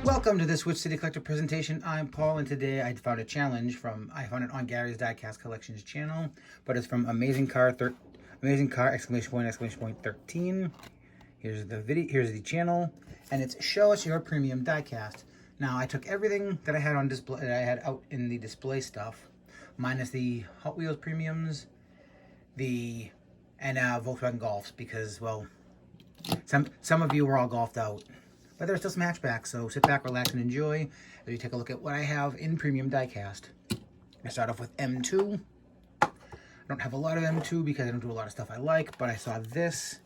Welcome to the Switch City Collector presentation. I'm Paul, and today I found a challenge I found it on Gary's DIecast Collections channel, but it's from Amazing Car exclamation point 13. Here's the video, here's the channel, and it's Show Us Your Premium Diecast. Now, I took everything that I had on display, that I had out in the display stuff, minus the Hot Wheels premiums, and Volkswagen Golfs, because, well, some of you were all golfed out. But there's still some hatchbacks, so sit back, relax, and enjoy as we take a look at what I have in premium diecast. I start off with M2. I don't have a lot of M2 because I don't do a lot of stuff I like, but I saw this,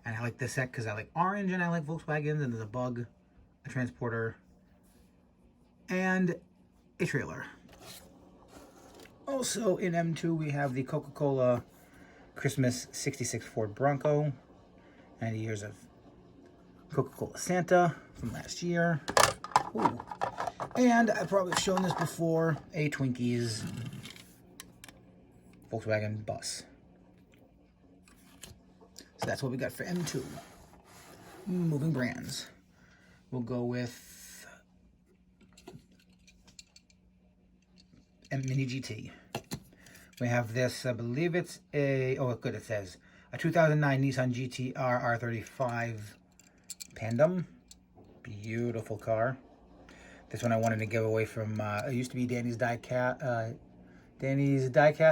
and I like this set because I like orange and I like Volkswagens, and there's a bug, a transporter, and a trailer. Also in M2 we have the Coca-Cola Christmas 66 Ford Bronco, 90 years of Coca-Cola Santa from last year. Ooh. And I've probably shown this before, a Twinkies Volkswagen bus. So that's what we got for M2. Moving brands. We'll go with Mini GT. We have this, I believe it's a, oh good, it says, a 2009 Nissan Gtr R35 Pandem. Beautiful car. This one I wanted to give away from, it used to be Danny's Diecast,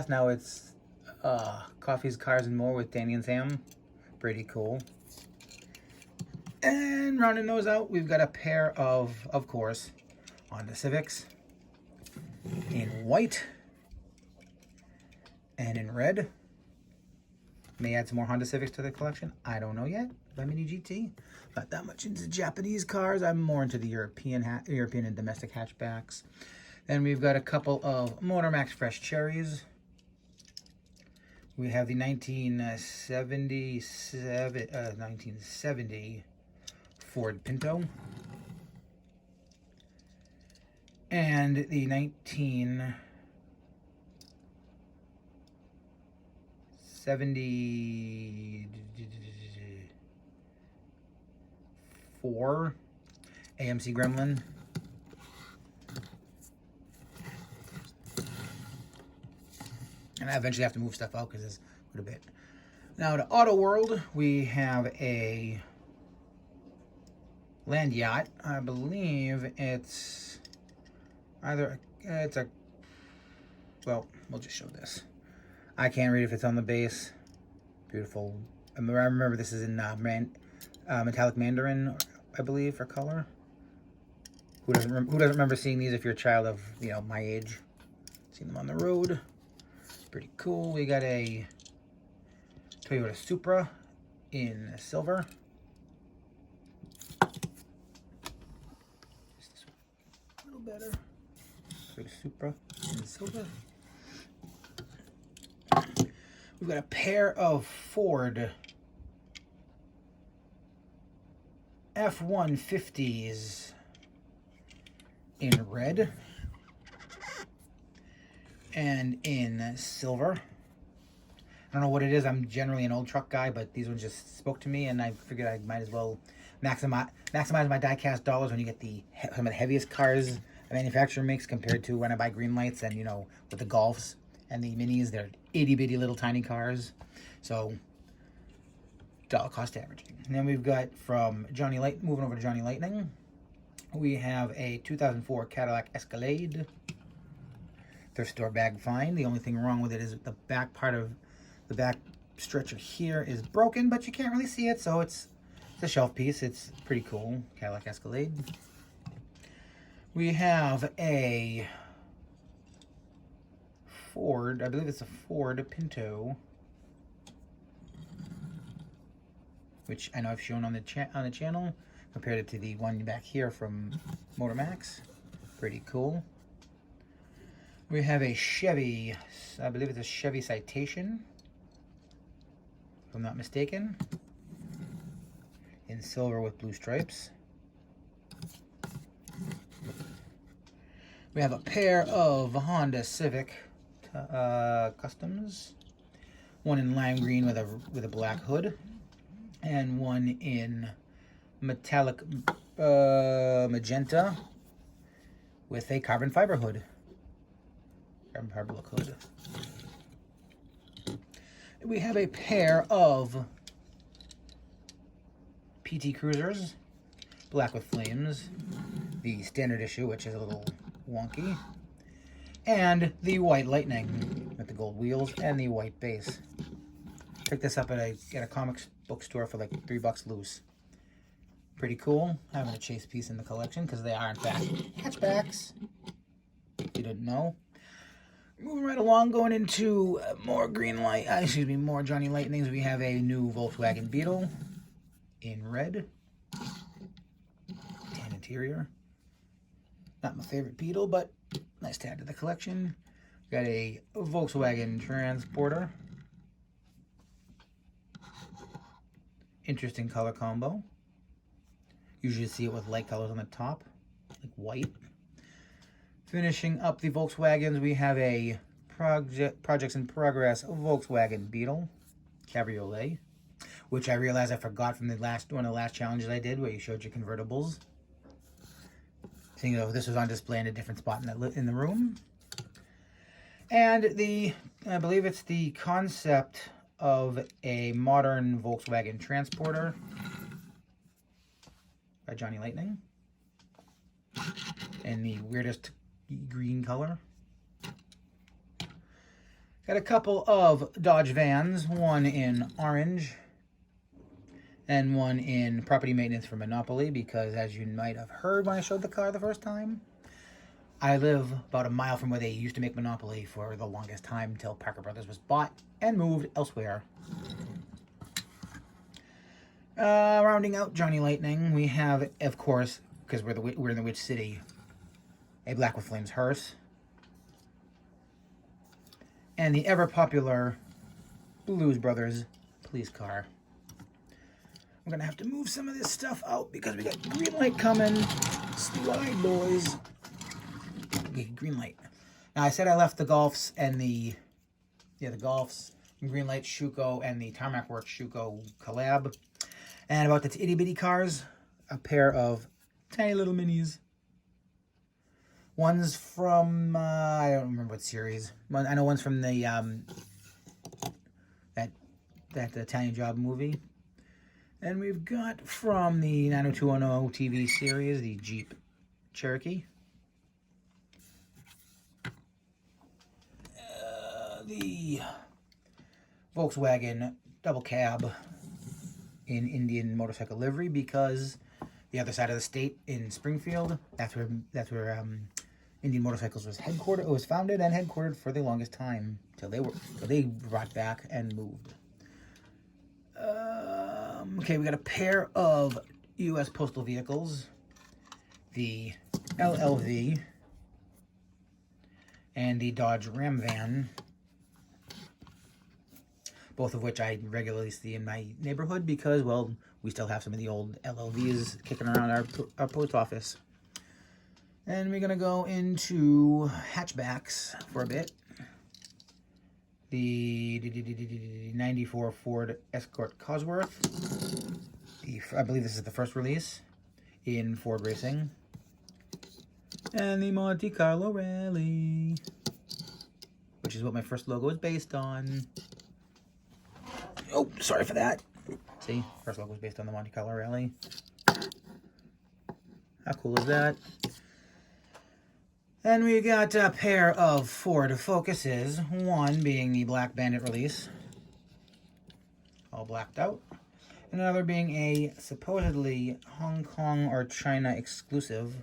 now it's Coffee's Cars and More with Danny and Sam. Pretty cool. And rounding those out, we've got a pair of course, Honda Civics in white and in red. May add some more Honda Civics to the collection. I don't know yet. By Mini GT. Not that much into Japanese cars. I'm more into the European and domestic hatchbacks. Then we've got a couple of Motor Max Fresh Cherries. We have the 1970 Ford Pinto. And the 1974 Amc Gremlin. And I eventually have to move stuff out because it's quite a bit. Now to Auto World, we have a Land Yacht. I believe it's either, well, we'll just show this. I can't read if it's on the base. Beautiful. I remember this is in metallic mandarin, I believe, for color. Who doesn't remember seeing these if you're a child of, my age? Seen them on the road. Pretty cool. We got a Toyota Supra in silver. Just this one a little better. Toyota Supra in silver. We've got a pair of Ford F-150s in red and in silver. I don't know what it is. I'm generally an old truck guy, but these ones just spoke to me, and I figured I might as well maximize my diecast dollars when you get some of the heaviest cars the manufacturer makes compared to when I buy green lights and, with the Golfs and the Minis. They're itty bitty little tiny cars. So dollar cost averaging. And then we've got from moving over to Johnny Lightning, we have a 2004 Cadillac Escalade. Thrift store bag find. The only thing wrong with it is the back part of the back stretcher here is broken, but you can't really see it, so it's a shelf piece. It's pretty cool. Cadillac Escalade. We have a Ford, I believe it's a Ford Pinto, which I know I've shown on the channel. Compared it to the one back here from Motor Max. Pretty cool. We have a Chevy, I believe it's a Chevy Citation, if I'm not mistaken, in silver with blue stripes. We have a pair of Honda Civic Customs, one in lime green with a black hood, and one in metallic magenta with a carbon fiber hood. Carbon fiber look hood. We have a pair of PT Cruisers, black with flames, the standard issue, which is a little wonky, and the white Lightning with the gold wheels and the white base. Picked this up at a comics book store for like $3 loose. Pretty cool, having a chase piece in the collection because they are in fact hatchbacks. If you didn't know. Moving right along, going into more more Johnny Lightnings. We have a new Volkswagen Beetle in red. Tan interior. Not my favorite Beetle, but nice to add to the collection. Got a Volkswagen Transporter. Interesting color combo. Usually see it with light colors on the top, like white. Finishing up the Volkswagens, we have a Projects in Progress Volkswagen Beetle Cabriolet, which I realized I forgot from one of the last challenges I did, where you showed your convertibles. Seeing though this was on display in a different spot in the room. And I believe it's the concept of a modern Volkswagen Transporter by Johnny Lightning in the weirdest green color. Got a couple of Dodge vans, one in orange and one in property maintenance for Monopoly, because as you might have heard when I showed the car the first time, I live about a mile from where they used to make Monopoly for the longest time until Parker Brothers was bought and moved elsewhere. Rounding out Johnny Lightning, we have, of course, because we're in the Witch City, a Black with Flames hearse, and the ever-popular Blues Brothers police car. I'm going to have to move some of this stuff out because we got green light coming. Slide, boys. Okay, green light. Now, I said I left the Golfs and the Golfs, green light Schuko, and the Tarmac Works Schuko collab. And about the itty-bitty cars, a pair of tiny little minis. One's from, I don't remember what series. I know one's from the, that Italian Job movie. And we've got from the 90210 TV series, the Jeep Cherokee. The Volkswagen double cab in Indian motorcycle livery, because the other side of the state in Springfield, that's where Indian Motorcycles was headquartered. It was founded and headquartered for the longest time till they brought back and moved. Okay, we got a pair of U.S. postal vehicles, the LLV and the Dodge Ram van, both of which I regularly see in my neighborhood because, well, we still have some of the old LLVs kicking around our post office. And we're going to go into hatchbacks for a bit. The 94 Ford Escort Cosworth. I believe this is the first release in Ford Racing. And the Monte Carlo Rally, which is what my first logo is based on. Oh, sorry for that. See, first logo is based on the Monte Carlo Rally. How cool is that? And we got a pair of Ford Focuses, one being the Black Bandit release, all blacked out, and another being a supposedly Hong Kong or China exclusive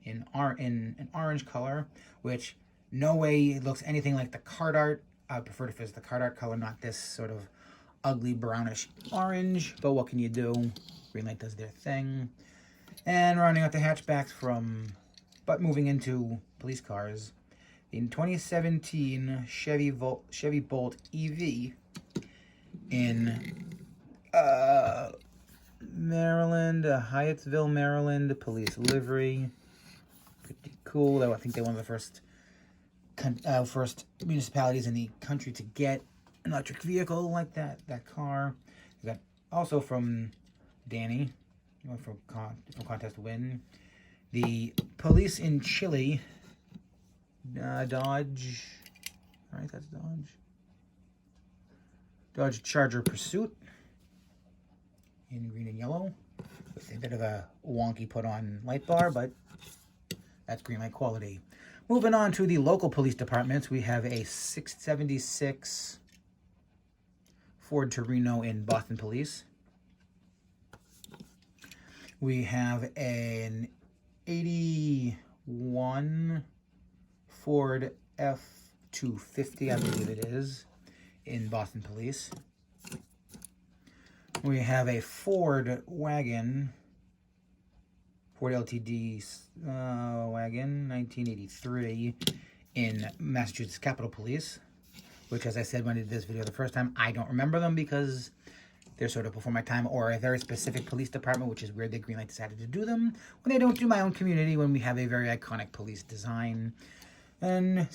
in an orange color, which no way looks anything like the card art. I prefer if it's the card art color, not this sort of ugly brownish orange, but what can you do? Green light does their thing. And rounding out the hatchbacks but moving into police cars, in 2017 Chevy Bolt EV in Maryland, Hyattsville, Maryland, police livery. Pretty cool. I think they're one of the first municipalities in the country to get an electric vehicle like that car. We got also from Danny, went from contest win. The police in Chile, Dodge, right, that's Dodge. Dodge Charger Pursuit in green and yellow with a bit of a wonky put on light bar, but that's green light quality. Moving on to the local police departments, we have a 676 Ford Torino in Boston Police. We have an 81 Ford F250, I believe it is, in Boston Police. We have a Ford wagon, Ford LTD wagon, 1983, in Massachusetts Capitol Police, which, as I said when I did this video the first time, I don't remember them because they're sort of before my time, or a very specific police department, which is weird that Greenlight decided to do them when they don't do my own community, when we have a very iconic police design. And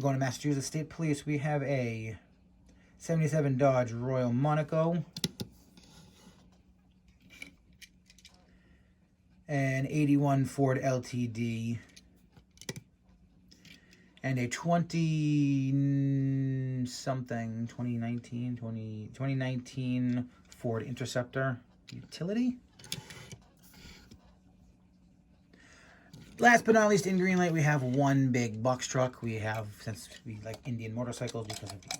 going to Massachusetts State Police, we have a 77 Dodge Royal Monaco, an 81 Ford LTD, and a 2019 Ford Interceptor Utility. Last but not least, in Greenlight, we have one big box truck. We have, since we like Indian motorcycles because of the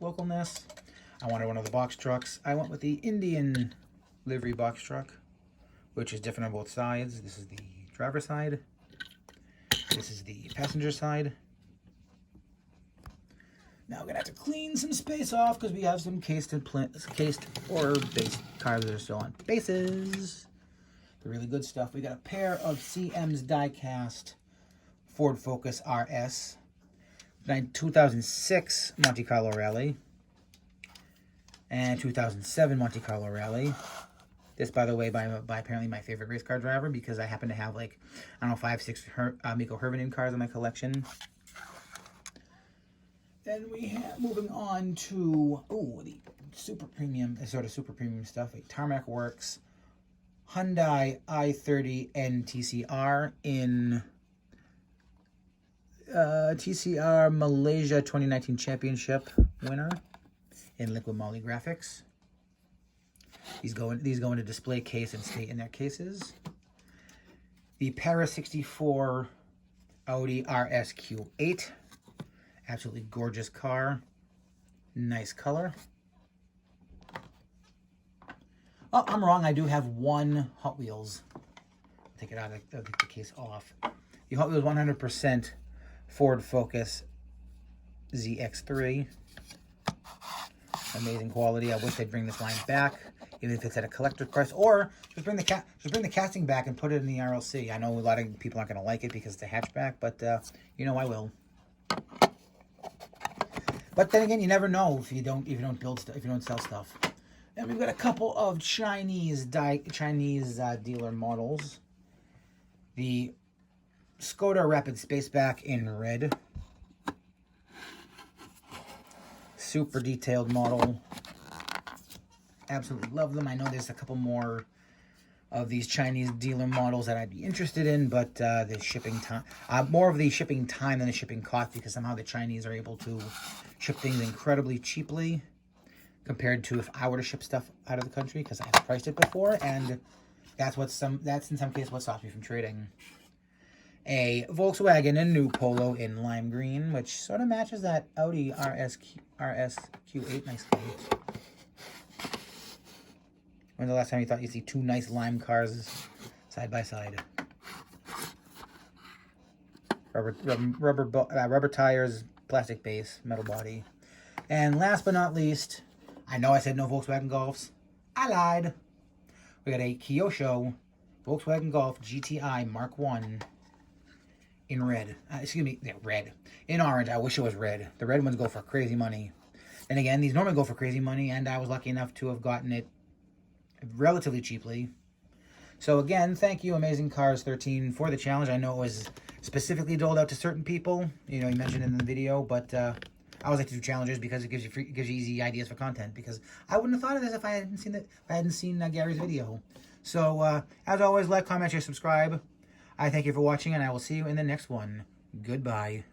localness, I wanted one of the box trucks. I went with the Indian livery box truck, which is different on both sides. This is the driver's side. This is the passenger side. Now we're gonna have to clean some space off because we have some cased or base cars that are still on bases. The really good stuff. We got a pair of CM's DIecast Ford Focus RS, 2006 Monte Carlo Rally, and 2007 Monte Carlo Rally. This, by the way, by apparently my favorite race car driver, because I happen to have like, I don't know, 5, 6 Miko Hirvonen cars in my collection. Then we have, moving on to, the super premium, sort of super premium stuff, a Tarmac Works Hyundai i30 NTCR in TCR Malaysia 2019 Championship winner in liquid moly graphics. These go into display case and stay in their cases. The Para 64 Audi RSQ8, absolutely gorgeous car, nice color. Oh, I'm wrong. I do have one Hot Wheels. Take it out. I'll take the case off. The Hot Wheels 100% Ford Focus Zx3. Amazing quality. I wish they'd bring this line back, even if it's at a collector's price, or just bring the casting back and put it in the RLC. I know a lot of people aren't going to like it because it's a hatchback, but you know I will. But then again, you never know if you don't build stuff, if you don't sell stuff. And we've got a couple of Chinese dealer models. The Skoda Rapid Spaceback in red. Super detailed model. Absolutely love them. I know there's a couple more of these Chinese dealer models that I'd be interested in, but the shipping time, more of the shipping time than the shipping cost, because somehow the Chinese are able to ship things incredibly cheaply compared to if I were to ship stuff out of the country, because I've priced it before, and that's in some cases what stops me from trading. A Volkswagen, a new Polo in lime green, which sort of matches that Audi RSQ8 nicely. When's the last time you thought you'd see two nice lime cars side by side? Rubber tires, plastic base, metal body. And last but not least, I know I said no Volkswagen Golfs. I lied. We got a Kyosho Volkswagen Golf GTI Mark 1 in red. Red. In orange. I wish it was red. The red ones go for crazy money. And again, these normally go for crazy money, and I was lucky enough to have gotten it relatively cheaply. So again, thank you, Amazing Cars 13, for the challenge. I know it was specifically doled out to certain people. You know, you mentioned in the video, but I always like to do challenges because it gives you easy ideas for content. Because I wouldn't have thought of this if I hadn't seen Gary's video. So, as always, like, comment, share, subscribe. I thank you for watching, and I will see you in the next one. Goodbye.